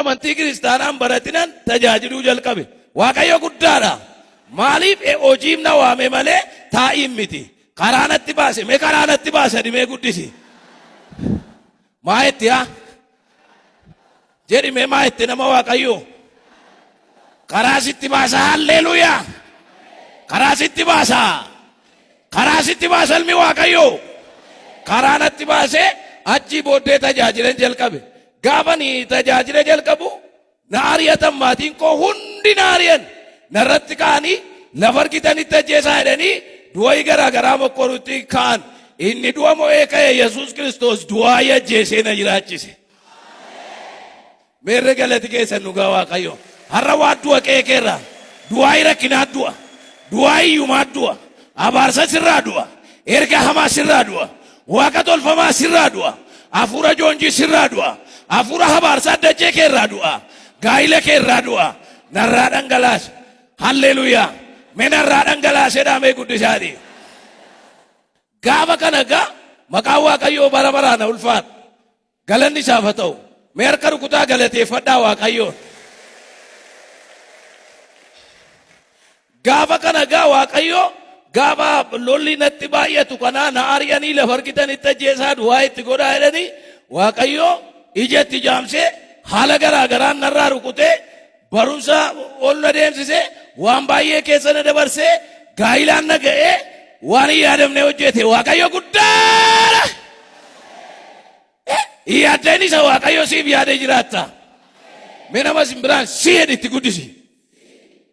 amantii kiristaanaan baratinan tajaajiluu jalqabe. Waaqayyo guddaadha. Maaliif hojiif na waame malee taa'iin miti. Karaanatti baase mee karaanatti baase dhimee guddisi. Maayetti haa? Jedhi mee maayetti nama Waaqayyo. Karaa sitti baasa halleluuyaa. Karaa sitti baasa. Karaa sitti baasa ilmi Waaqayyo. Karaanatti baase achi booddee tajaajilan jalqabe. Gaafani tajaajila jalqabu na ariyatan maatiin koo hundi na ariyan. Narratti ka'anii lafa argitanitti ajjeesaa jedhanii du'aa garaa garaa mokkorutti ka'an. Inni du'a mo'ee ka'e Yesuus Kiristoos du'aa ajjeesee na jiraachise. Meerre galati keessan dhugaa Waaqayyo. Har'a waa du'a qeeqeerra. Du'aa rakkinaa du'a. Du'aa iyyumaa du'a. Abaarsa sirraa du'a. Erga hamaa sirraa du'a. Waaqa tolfamaa sirraa du'a. Hafuura joonjii sirraa du'a. Hafuura habaarsa addachee keerraa du'a. Gaa'ila keerraa du'a. Narraa dhangalaase. Halleluuyaa. Mee narraa dhangalaasee dhaamee guddisaati. Gaafa kana gaa maqaan Waaqayyoo bara baraan ulfaata. Galanni isaaf haa ta'u. Mee harka rukutaa galateeffadhaa Waaqayyoon. Gaafa kana gaa Waaqayyoo gaafa lolli natti baay'atu kanaa na ariyanii lafa argitanitti ajjeesaa du'aa itti godhaa jedhanii Waaqayyoo ijatti jaamsee haala garaa garaan narraa rukutee barumsa ol na deemsisee waan baay'ee keessa na dabarsee gaa'ilaan na ga'ee waan hin yaadamne hojjete Waaqayyo guddaadha. Yaaddeen isa Waaqayyo siif yaadee jiraatta. Mee nama simbiraan si jedhitti guddisi.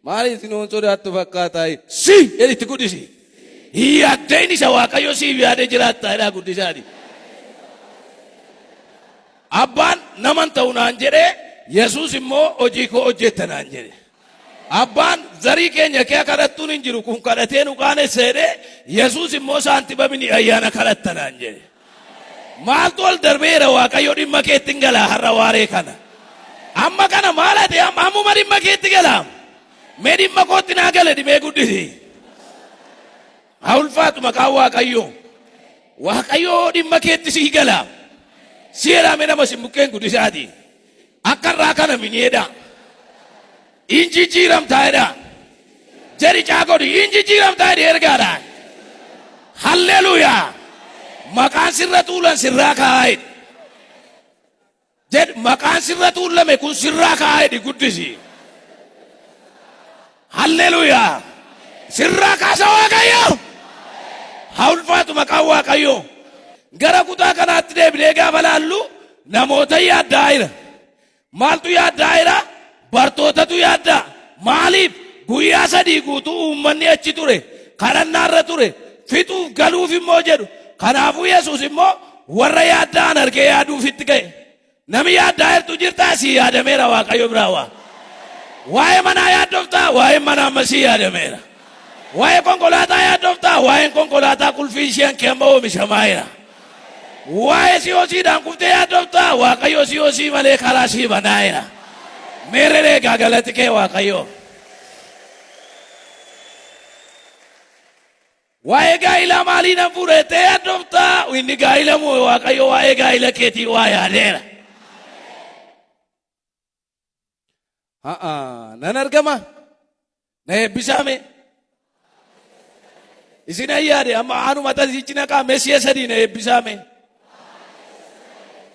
Maaliif nuun sodaattu fakkaataa si jedhitti guddisi. Yaaddeen isa Waaqayyo siif yaadee jiraatta jedhaa guddisaati. Abbaan naman ta'u naan jedhee Yesuus immoo hojii koo hojjetta naan jedhe. Abbaan zarii keenya kee kadhattuun hin jiru kun kadhatee nu qaanessa jedhee Yesuus immoo saantibamni ayyaana kadhatta naan jedhe. Maaltu ol darbeera Waaqayyo dhimma keetti hin galaa har'a waaree kana. Amma kana maal ati ammuma dhimma keetti galaa. Mee dhimma kootti naa gale dhimee guddisi. Haa ulfaatu maqaan Waaqayyoo. Waaqayyoo dhimma keetti sii galaa. Si jedhame nama simbukkeen guddisaati. Akka irraa kana miniidha. Inji jiiramtaayedha. Jedhi caakodi inji jiiramtaayedha ergaadha. Halleluuyaa. Maqaan sirra tuulan sirraa kaa'edha. Jedhi maqaan sirra tuulame kun sirraa kaa'edha guddisi. Halleluuyaa. Sirraa kaasa Waaqayyo. Haa ulfaatu maqaan Waaqayyo. Gara kutaa kanaatti deebinee gaafa laallu namoota yaaddaa jira. Maaltu yaaddaa jira? Bartootatu yaaddaa. Maaliif? Guyyaa 3 guutuu uummanni achi ture. Kadhannaarra ture. Fixuuf galuuf immoo jedhu. Kanaafuu Yesuus immoo warra yaaddaan argee yaaduuf itti ga'e. Nami yaaddaa jirtu jirtaa si yaadameera Waaqayyo biraa waa. Waa'ee manaa yaaddoftaa waa'ee manaa masii yaadameera. Waa'ee konkolaataa yaaddoftaa waa'een konkolaataa qulfii isheen keemma oomishamaa jira. Waa'ee siyoosiidhaan kuftee yaaddoftaa Waaqayyo siyoosii malee karaa sii banaa jira. Meerree galati kee Waaqayyo. Waa'ee gaa'ilaa maalii nan fuudhee yaaddoftaa inni gaa'ila moo Waaqayyo waa'ee gaa'ila keetii waa yaadeera. Nan argama. Na eebbisaame. Isin ayyaade amma anuma tasichi naqaa Mesiya 3 na eebbisaame.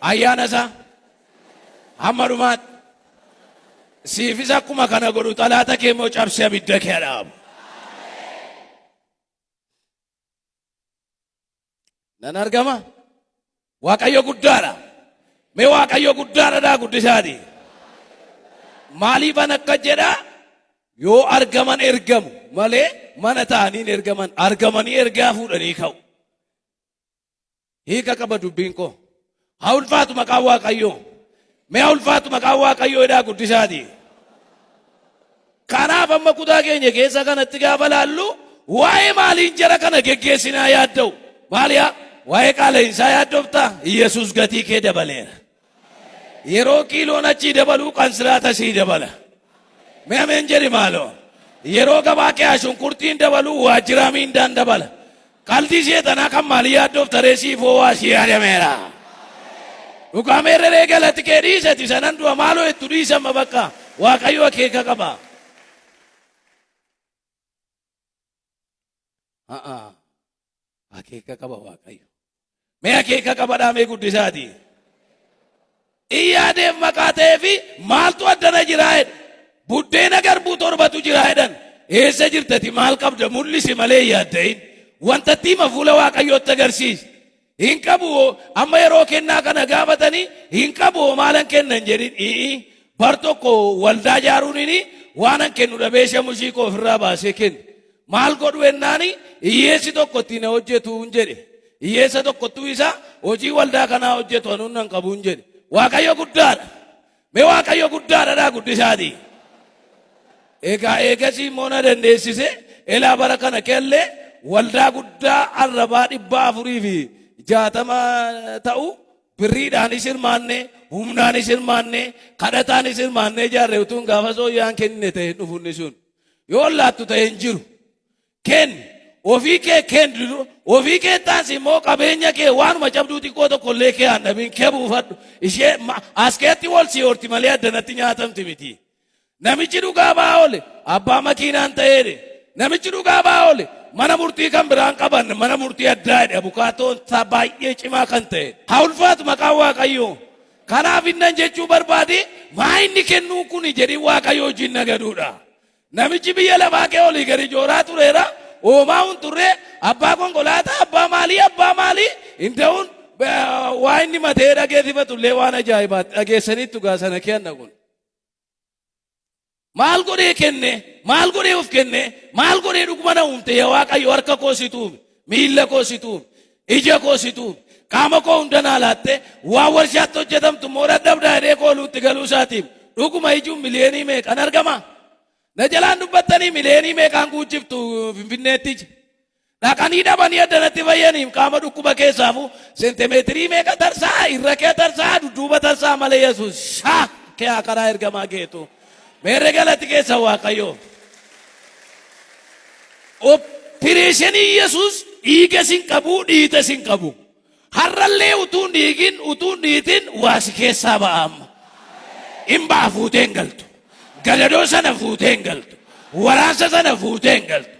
Ayyaana isaa hamma dhumaatti siifis akkuma kana godhu xalaata kee immoo cabsee abidda kee dhaabu. Nan argama. Waaqayyo guddaadha. Mee Waaqayyo guddaadha guddisaati. Maaliifan akka jedhaa yoo argaman ergamu malee mana ta'anii ergaman argamanii ergaa fuudhanii ka'u. Hiika qaba dubbiin koo. Haa ulfaatu maqaan Waaqayyoo. Mee haa ulfaatu maqaan Waaqayyoo jedhaa guddisaati. Kanaaf amma kutaa keenya keessa kanatti gaafa laallu waa'ee maaliin jara kana geggeessinaa yaadda'u. Maaliyaa? Waa'ee qaala'insaa yaaddoftaa? Yesuus gatii kee dabaleera. Yeroo kiiloon achii dabaluu qansiraata sii dabala. Mee ameen jedhi maaloo. Yeroo gabaa kee shunkurtiin dabaluu waajjiraa miindaan dabala. Qalbii seetanaa kan maalii yaaddofta reesii foowaa si yaadameera. dhugameerree galati kee dhiisati sanan du'a maaloo itti dhiisama bakka waaqayyo akeeka qaba. Akeeka qaba waaqayyo. Mee akeeka qaba dhaamee guddisaati. Iyyaadeef maqaa ta'eefi maaltu addana jiraa jedhe. Buddeena garbuu torbatu jiraa jedhan. Eessa jirtati maal qabda mul'isi malee yaadda'in. Wanta tiima fuula waaqayyootti agarsiisa. Hin qabu amma yeroo kennaa kana gaafatanii hin qabu maalan kennan jedhin. Bar tokko waldaa ijaaruun waanan kennu dhabeesha mushii koo ofirraa baasee kennu. Maal godhu ennaani hiyyeessi tokko ittiin hojjetu hin jedhe. Hiyyeessa tokkottuu isa hojii waldaa kanaa hojjetu anuun nan qabu hin jedhe. Waaqayyo guddaadha. Mee waaqayyo guddaadha guddisaati. Egaa eegasii immoo na dandeessise elaa bara kana kellee waldaa guddaa arrabaa 460 ta'u birriidhaanis hirmaanne humnaanis hirmaanne kadhataanis hirmaanne ijaarre utuun gaafa sooyyaan kennine ta'e dhufunni sun yoo laattu ta'e hin jiru. Kenni ofii kee kennu ofii kee taansi immoo qabeenya kee waanuma cabduu xiqqoo tokkollee kee handhabiin kee buufadhu ishee askeetti wal si horti malee addanatti nyaatamti miti. Namichi dhugaa ba'aa oole abbaa makiinaan ta'eedhe. Namichi dhugaa ba'aa oole mana murtii kan biraan qaban mana murtii addaadha. Abukaatoon baay'ee cimaa kan ta'e. Haa ulfaatu maqaan waaqayyoo. Kanaaf innan jechuu barbaade maa inni kennuu kun jedhi waaqayyoo wajjin nagaduudha. Namichi biyya lafaa kee olii gadi jooraa tureera. Oomaa hun turre abbaa konkolaataa abbaa maalii hin ta'uun waa inni matee dhageessifatullee waan ajaa'ibaatti dhageessaniittu gaasana kenna kun. Maal godhee kenne maal godhee of kenne maal godhee dhuguma na uumte yaa waaqayyo harka koo si tuume miilla koo si tuume ija koo si tuume qaama koo hundanaa laatte waa warshaatti hojjetamtu immoo dadhabdaa hidhee kooluutti galuu isaatiif dhuguma ijuun miliyoonii meeqan argama. Na jalaan dubbattanii miliyoonii meeqaan guujjiftu Finfinneetti dhaqanii dhabanii addanatti fayyaniif qaama dhukkuba keessaafu seentimeetirii meeqa tarsaa irra kee tarsaa dudduuba tarsaa malee Yesuus shaa kee karaa ergamaa geetu. Meerre galati keessa waaqayyo. Opereeshinii Yesuus dhiiga sin qabu dhiita sin qabu. Harrallee utuun dhiigin utuun dhiitin waasi keessaa ba'ama. Imbaa fuuteen galtu. Galadoo sana fuuteen galtu. Waraansa sana fuuteen galtu.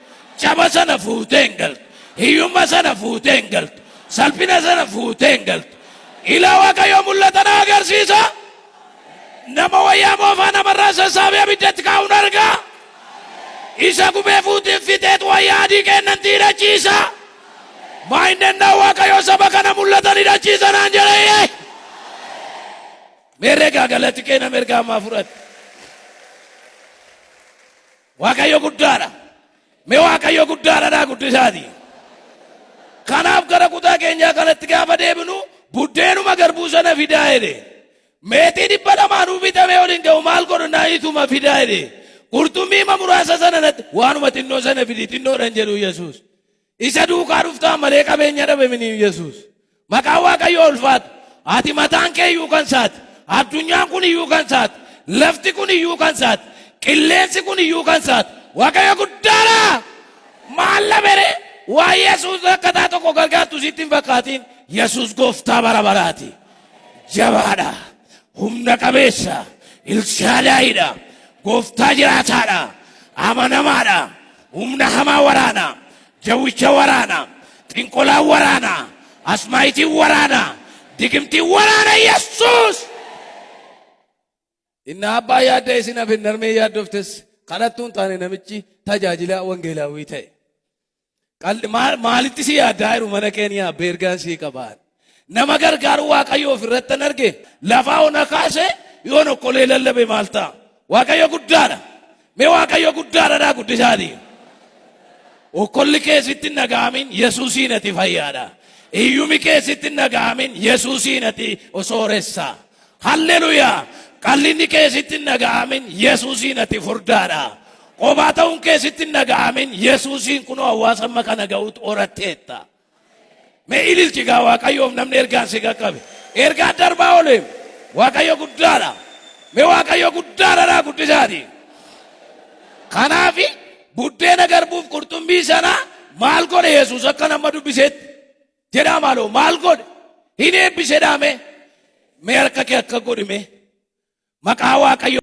Caba sana fuuteen galtu. Hiyyummaa sana fuuteen galtu. Salphina sana fuuteen galtu. Ilaa waaqayyo mul'ata na agarsiisa. Nama wayyaa moofaa namarraa sassaabee abiddatti kaa'uun argaa. Isa gubee fuutiin fixeetu wayyaa adii kennan hidhachiisa. Maa hin danda'u waaqayyo saba kana mul'atan hidhachiisa naan jedhee. Meerree galati kee nama ergaa ammaa fudhate. Waaqayyo guddaadha. Mee waaqayyo guddaadha guddisaati. Kanaaf gara kutaa keenyaa kanatti gaafa deebinu buddeenuma garbuu sana fidaa jedhe. Meetii 200 bitamee waliin ga'u maal godhu naayituma fidaa jedhe. Qurxummii muraasa sana natti waanuma xinnoo sana fidi xinnoodhaan jedhu Yesuus. Isa duukaa dhuftaa malee qabeenya dhabe miniif Yesuus. Maqaan waaqayyo ulfaatu. Ati mataan kee iyyuu kan saati. Addunyaan kun iyyuu kan saati. Lafti kun iyyuu kan saati. Qilleensi kun iyyuu kan saati. Waaqayyo guddaadha. Maal labere waa Yesuus akkataa tokko gargaartu sitti hin fakkaatiin. Yesuus gooftaa bara baraati. Jabaadha. Humna qabeessa. Ilshaadaayidha. Gooftaa jiraataadha. Amanamaadha. Humna hamaa waraana. Jawwicha waraana. Xinqolaa waraana. Asmaayitii waraana. Digimtii waraana Yesuus. Inni abbaa yaadda isin hafin narmee yaaddoftes kadhattuun taane namichi tajaajilaa wangeelaawwii ta'e. Maalitti si yaaddaa jiru mana keenya beergaan sii qabaan. Nama gargaaru waaqayyo ofirratti hin arge lafaa ona kaase yoo nokkolee lallabe maal ta'a. Waaqayyo guddaadha. Mee waaqayyo guddaadha guddisaati. Okkolli keessitti hin dhaga'amin Yesuusiin ati fayyaadha. Iyyumi keessitti hin dhaga'amin Yesuusiin ati osooressa. Halleluuyaa. Qallinni keessitti hin dhaga'amin Yesuusiin ati furdaadha. Qophaa ta'uun keessitti hin dhaga'amin Yesuusiin kunoo hawaasa amma kana ga'uutu horatteetta. Mee ililchi gaa waaqayyoof namni ergaan si qaqqabe. Ergaan darbaa oole waaqayyo guddaadha. Mee waaqayyo guddaadha guddisaati. Kanaafi buddeena garbuuf qurxummii sana maal godhe Yesuus akka nama dubbiseetti jedhaa maaloo maal godhe hin eebbisedhaame. Mee harka kee akka godhime maqaa Waaqayyo